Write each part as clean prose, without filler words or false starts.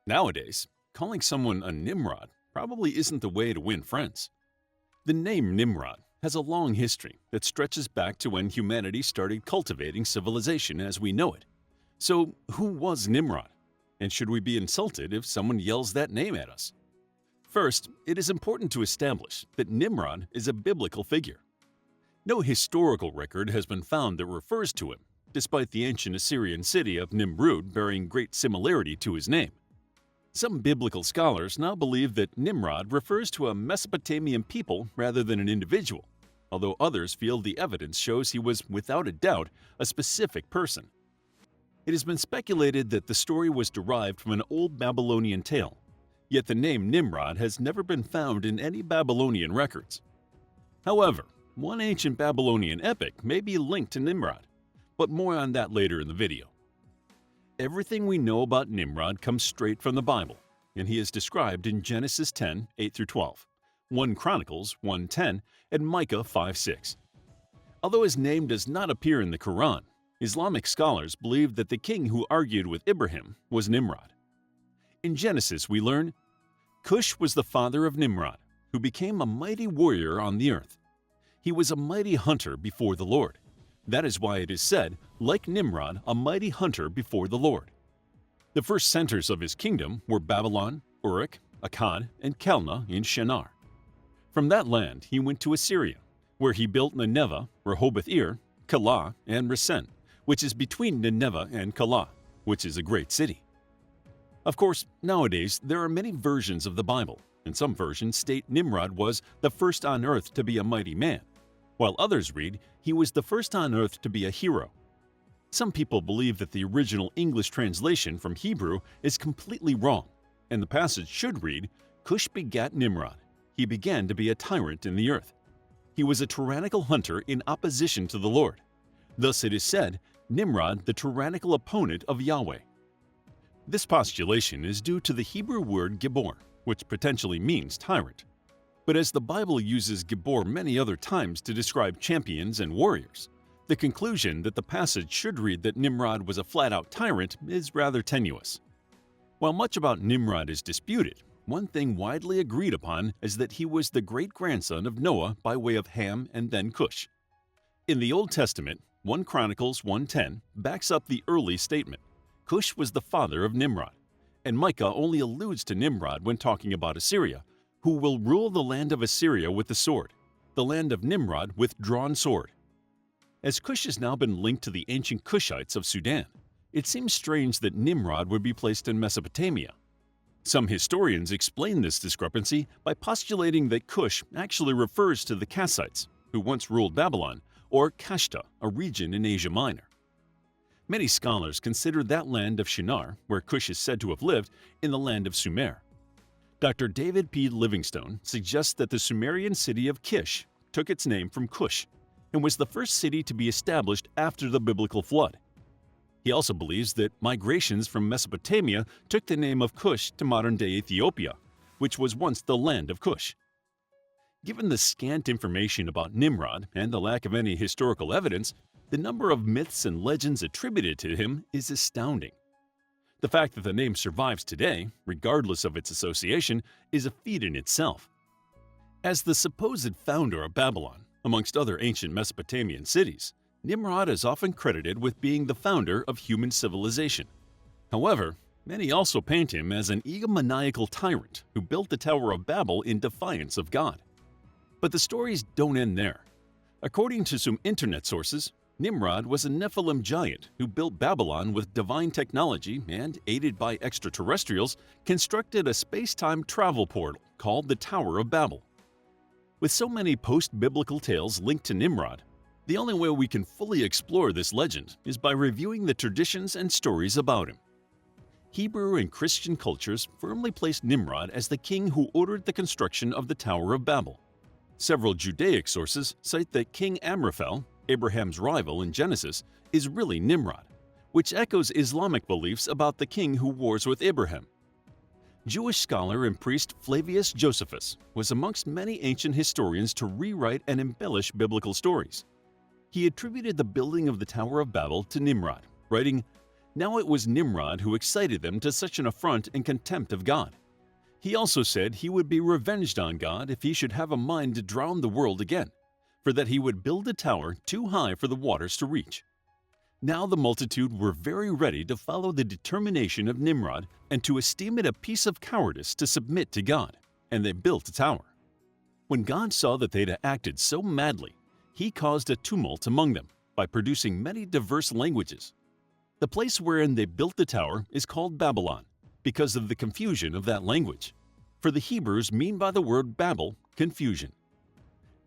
Nowadays, calling someone a Nimrod probably isn't the way to win friends. The name Nimrod has a long history that stretches back to when humanity started cultivating civilization as we know it. So, who was Nimrod? And should we be insulted if someone yells that name at us? First, it is important to establish that Nimrod is a biblical figure. No historical record has been found that refers to him, despite the ancient Assyrian city of Nimrud bearing great similarity to his name. Some biblical scholars now believe that Nimrod refers to a Mesopotamian people rather than an individual, although others feel the evidence shows he was, without a doubt, a specific person. It has been speculated that the story was derived from an old Babylonian tale, yet the name Nimrod has never been found in any Babylonian records. However, one ancient Babylonian epic may be linked to Nimrod, but more on that later in the video. Everything we know about Nimrod comes straight from the Bible, and he is described in Genesis 10, 8-12, 1 Chronicles 1:10, and Micah 5:6. Although his name does not appear in the Quran, Islamic scholars believe that the king who argued with Abraham was Nimrod. In Genesis we learn, Cush was the father of Nimrod, who became a mighty warrior on the earth. He was a mighty hunter before the Lord. That is why it is said, like Nimrod, a mighty hunter before the Lord. The first centers of his kingdom were Babylon, Uruk, Akkad, and Calneh in Shinar. From that land he went to Assyria, where he built Nineveh, Rehoboth-ir, Calah, and Resen, which is between Nineveh and Calah, which is a great city. Of course, nowadays there are many versions of the Bible, and some versions state Nimrod was the first on earth to be a mighty man, while others read he was the first on earth to be a hero. Some people believe that the original English translation from Hebrew is completely wrong, and the passage should read, Cush begat Nimrod. He began to be a tyrant in the earth. He was a tyrannical hunter in opposition to the Lord. Thus it is said, Nimrod, the tyrannical opponent of Yahweh. This postulation is due to the Hebrew word Gibor, which potentially means tyrant. But as the Bible uses Gibor many other times to describe champions and warriors, the conclusion that the passage should read that Nimrod was a flat-out tyrant is rather tenuous. While much about Nimrod is disputed, one thing widely agreed upon is that he was the great-grandson of Noah by way of Ham and then Cush. In the Old Testament, 1 Chronicles 1:10 backs up the early statement. Cush was the father of Nimrod, and Micah only alludes to Nimrod when talking about Assyria, who will rule the land of Assyria with the sword, the land of Nimrod with drawn sword. As Cush has now been linked to the ancient Cushites of Sudan, it seems strange that Nimrod would be placed in Mesopotamia. Some historians explain this discrepancy by postulating that Cush actually refers to the Kassites, who once ruled Babylon, or Kashta, a region in Asia Minor. Many scholars consider that land of Shinar, where Cush is said to have lived, in the land of Sumer. Dr. David P. Livingstone suggests that the Sumerian city of Kish took its name from Cush and was the first city to be established after the biblical flood. He also believes that migrations from Mesopotamia took the name of Cush to modern-day Ethiopia, which was once the land of Cush. Given the scant information about Nimrod and the lack of any historical evidence, the number of myths and legends attributed to him is astounding. The fact that the name survives today, regardless of its association, is a feat in itself. As the supposed founder of Babylon, amongst other ancient Mesopotamian cities, Nimrod is often credited with being the founder of human civilization. However, many also paint him as an egomaniacal tyrant who built the Tower of Babel in defiance of God. But the stories don't end there. According to some internet sources, Nimrod was a Nephilim giant who built Babylon with divine technology and, aided by extraterrestrials, constructed a space-time travel portal called the Tower of Babel. With so many post-biblical tales linked to Nimrod, the only way we can fully explore this legend is by reviewing the traditions and stories about him. Hebrew and Christian cultures firmly placed Nimrod as the king who ordered the construction of the Tower of Babel. Several Judaic sources cite that King Amraphel, Abraham's rival in Genesis, is really Nimrod, which echoes Islamic beliefs about the king who wars with Abraham. Jewish scholar and priest Flavius Josephus was amongst many ancient historians to rewrite and embellish biblical stories. He attributed the building of the Tower of Babel to Nimrod, writing, Now it was Nimrod who excited them to such an affront and contempt of God. He also said he would be revenged on God if he should have a mind to drown the world again, for that he would build a tower too high for the waters to reach. Now the multitude were very ready to follow the determination of Nimrod and to esteem it a piece of cowardice to submit to God, and they built a tower. When God saw that they had acted so madly, he caused a tumult among them by producing many diverse languages. The place wherein they built the tower is called Babylon, because of the confusion of that language. For the Hebrews mean by the word Babel, confusion.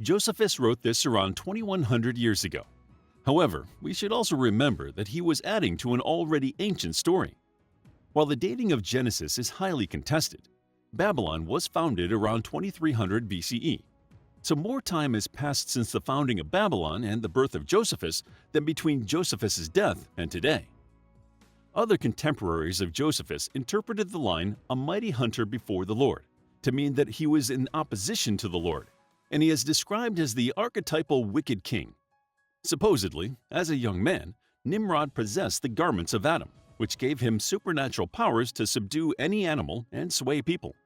Josephus wrote this around 2100 years ago. However, we should also remember that he was adding to an already ancient story. While the dating of Genesis is highly contested, Babylon was founded around 2300 BCE. So more time has passed since the founding of Babylon and the birth of Josephus than between Josephus's death and today. Other contemporaries of Josephus interpreted the line, "a mighty hunter before the Lord," to mean that he was in opposition to the Lord, and he is described as the archetypal wicked king. Supposedly, as a young man, Nimrod possessed the garments of Adam, which gave him supernatural powers to subdue any animal and sway people.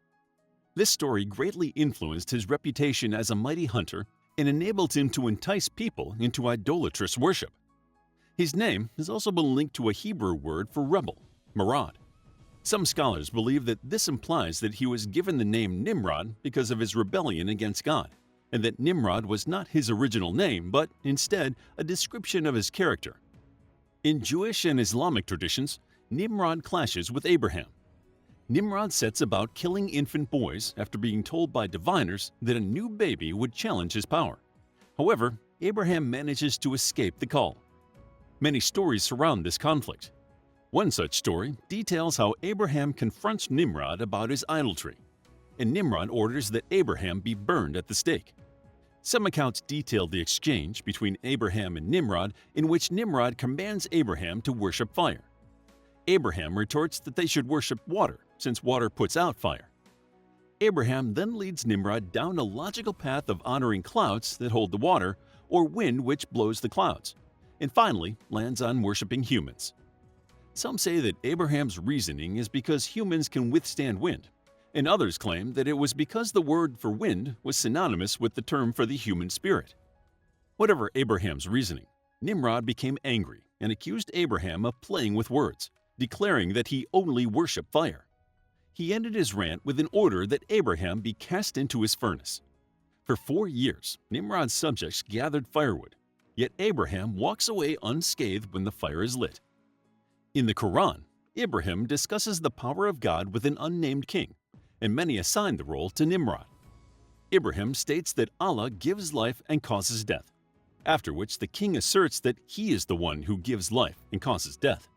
This story greatly influenced his reputation as a mighty hunter and enabled him to entice people into idolatrous worship. His name has also been linked to a Hebrew word for rebel, marad. Some scholars believe that this implies that he was given the name Nimrod because of his rebellion against God, and that Nimrod was not his original name but instead a description of his character. In Jewish and Islamic traditions, Nimrod clashes with Abraham. Nimrod sets about killing infant boys after being told by diviners that a new baby would challenge his power. However, Abraham manages to escape the call. Many stories surround this conflict. One such story details how Abraham confronts Nimrod about his idolatry, and Nimrod orders that Abraham be burned at the stake. Some accounts detail the exchange between Abraham and Nimrod, in which Nimrod commands Abraham to worship fire. Abraham retorts that they should worship water, since water puts out fire. Abraham then leads Nimrod down a logical path of honoring clouds that hold the water, or wind which blows the clouds, and finally lands on worshiping humans. Some say that Abraham's reasoning is because humans can withstand wind, and others claim that it was because the word for wind was synonymous with the term for the human spirit. Whatever Abraham's reasoning, Nimrod became angry and accused Abraham of playing with words, declaring that he only worshiped fire. He ended his rant with an order that Abraham be cast into his furnace. For 4 years, Nimrod's subjects gathered firewood, yet Abraham walks away unscathed when the fire is lit. In the Quran, Abraham discusses the power of God with an unnamed king, and many assign the role to Nimrod. Abraham states that Allah gives life and causes death, after which the king asserts that he is the one who gives life and causes death.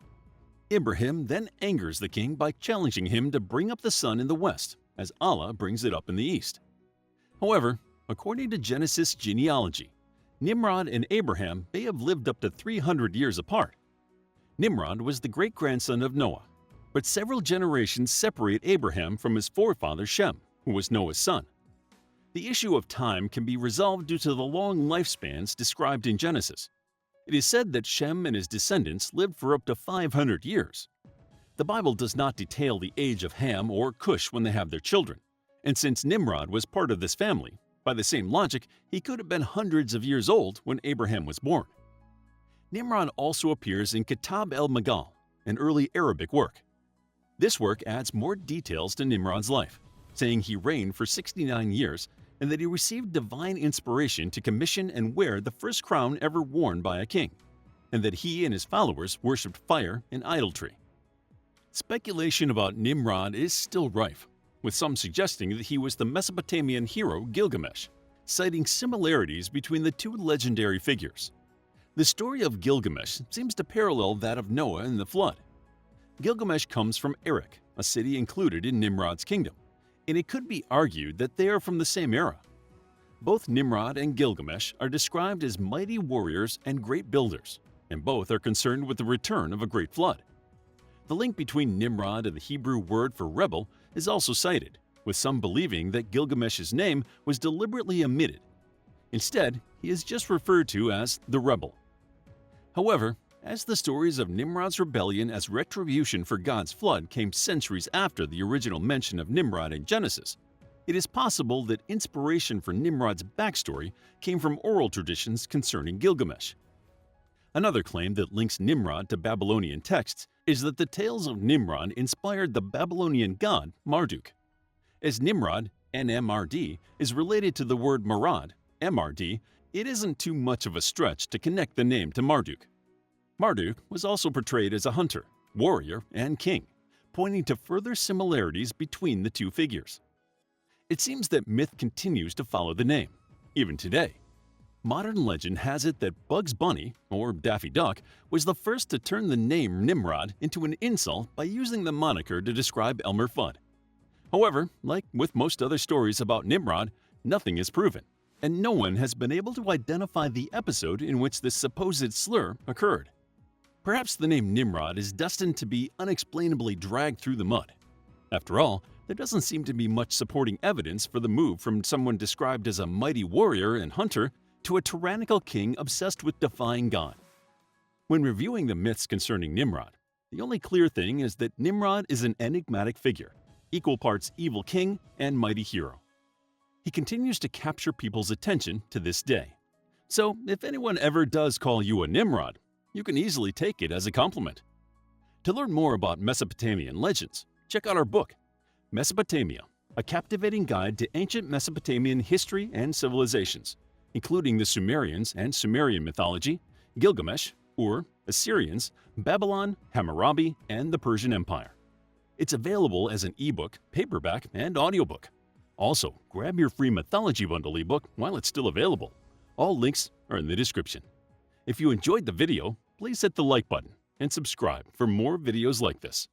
Abraham then angers the king by challenging him to bring up the sun in the west, as Allah brings it up in the east. However, according to Genesis genealogy, Nimrod and Abraham may have lived up to 300 years apart. Nimrod was the great-grandson of Noah, but several generations separate Abraham from his forefather Shem, who was Noah's son. The issue of time can be resolved due to the long lifespans described in Genesis. It is said that Shem and his descendants lived for up to 500 years. The Bible does not detail the age of Ham or Cush when they have their children, and since Nimrod was part of this family, by the same logic, he could have been hundreds of years old when Abraham was born. Nimrod also appears in Kitab el-Magal, an early Arabic work. This work adds more details to Nimrod's life, saying he reigned for 69 years and that he received divine inspiration to commission and wear the first crown ever worn by a king, and that he and his followers worshipped fire and idolatry. Speculation about Nimrod is still rife, with some suggesting that he was the Mesopotamian hero Gilgamesh, citing similarities between the two legendary figures. The story of Gilgamesh seems to parallel that of Noah and the flood. Gilgamesh comes from Erech, a city included in Nimrod's kingdom, and it could be argued that they are from the same era. Both Nimrod and Gilgamesh are described as mighty warriors and great builders, and both are concerned with the return of a great flood. The link between Nimrod and the Hebrew word for rebel is also cited, with some believing that Gilgamesh's name was deliberately omitted. Instead, he is just referred to as the rebel. However, As the stories of Nimrod's rebellion as retribution for God's flood came centuries after the original mention of Nimrod in Genesis, it is possible that inspiration for Nimrod's backstory came from oral traditions concerning Gilgamesh. Another claim that links Nimrod to Babylonian texts is that the tales of Nimrod inspired the Babylonian god Marduk. As Nimrod, NMRD, is related to the word Marad, MRD, it isn't too much of a stretch to connect the name to Marduk. Marduk was also portrayed as a hunter, warrior, and king, pointing to further similarities between the two figures. It seems that myth continues to follow the name, even today. Modern legend has it that Bugs Bunny, or Daffy Duck, was the first to turn the name Nimrod into an insult by using the moniker to describe Elmer Fudd. However, like with most other stories about Nimrod, nothing is proven, and no one has been able to identify the episode in which this supposed slur occurred. Perhaps the name Nimrod is destined to be unexplainably dragged through the mud. After all, there doesn't seem to be much supporting evidence for the move from someone described as a mighty warrior and hunter to a tyrannical king obsessed with defying God. When reviewing the myths concerning Nimrod, the only clear thing is that Nimrod is an enigmatic figure, equal parts evil king and mighty hero. He continues to capture people's attention to this day. So if anyone ever does call you a Nimrod, you can easily take it as a compliment. To learn more about Mesopotamian legends, check out our book, Mesopotamia, a captivating guide to ancient Mesopotamian history and civilizations, including the Sumerians and Sumerian mythology, Gilgamesh, Ur, Assyrians, Babylon, Hammurabi, and the Persian Empire. It's available as an ebook, paperback, and audiobook. Also, grab your free mythology bundle ebook while it's still available. All links are in the description. If you enjoyed the video, please hit the like button and subscribe for more videos like this.